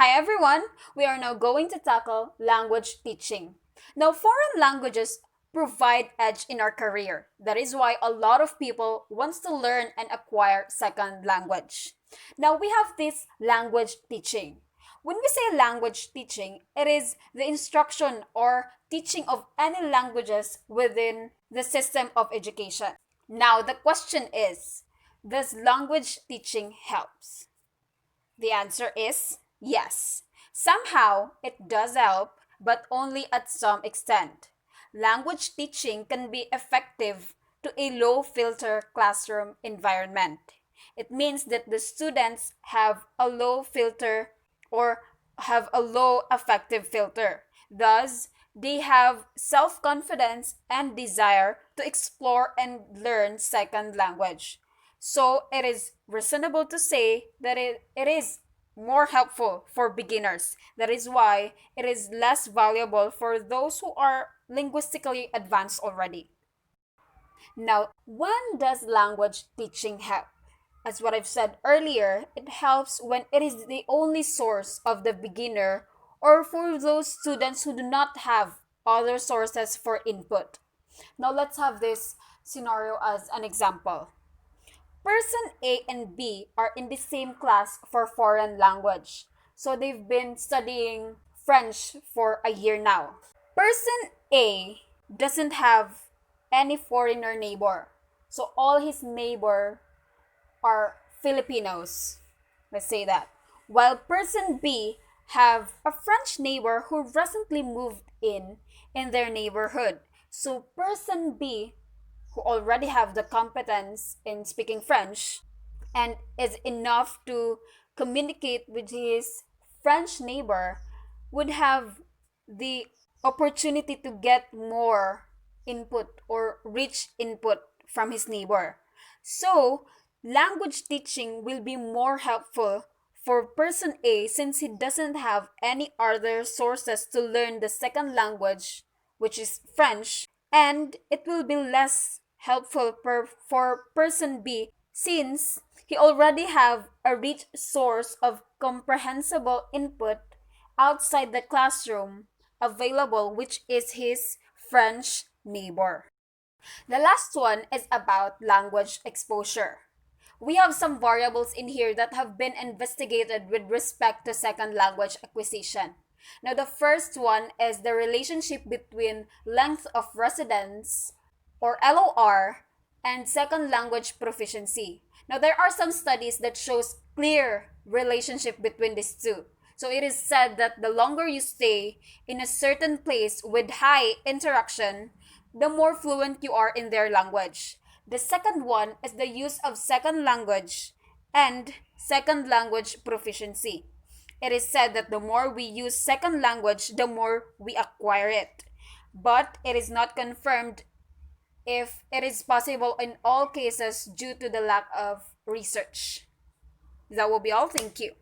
Hi everyone! We are now going to tackle language teaching. Now, foreign languages provide edge in our career. That is why a lot of people wants to learn and acquire second language. Now, we have this language teaching. When we say language teaching, it is the instruction or teaching of any languages within the system of education. Now, the question is, does language teaching helps? The answer is yes. Somehow, it does help, but only at some extent. Language teaching can be effective to a low filter classroom environment. It means that the students have a low filter or have a low affective filter. Thus, they have self confidence and desire to explore and learn second language. So it is reasonable to say that it is more helpful for beginners. That is why it is less valuable for those who are linguistically advanced already. Now, when does language teaching help? As what I've said earlier, it helps when it is the only source of the beginner or for those students who do not have other sources for input. Now, let's have this scenario as an example. Person A and B are in the same class for foreign language. So they've been studying French for a year now. Person A doesn't have any foreigner neighbor. So all his neighbor are Filipinos. Let's say that. While person B have a French neighbor who recently moved in their neighborhood. So person B who already have the competence in speaking French and is enough to communicate with his French neighbor would have the opportunity to get more input or rich input from his neighbor. So, language teaching will be more helpful for person A since he doesn't have any other sources to learn the second language, which is French, and it will be less helpful for person B since he already have a rich source of comprehensible input outside the classroom available, which is his French neighbor. The last one is about language exposure. We have some variables in here that have been investigated with respect to second language acquisition. Now, the first one is the relationship between length of residence or LOR and second language proficiency. Now, there are some studies that shows clear relationship between these two. So it is said that the longer you stay in a certain place with high interaction, the more fluent you are in their language. The second one is the use of second language and second language proficiency. It is said that the more we use second language, the more we acquire it. But it is not confirmed if it is possible in all cases due to the lack of research. That will be all. Thank you.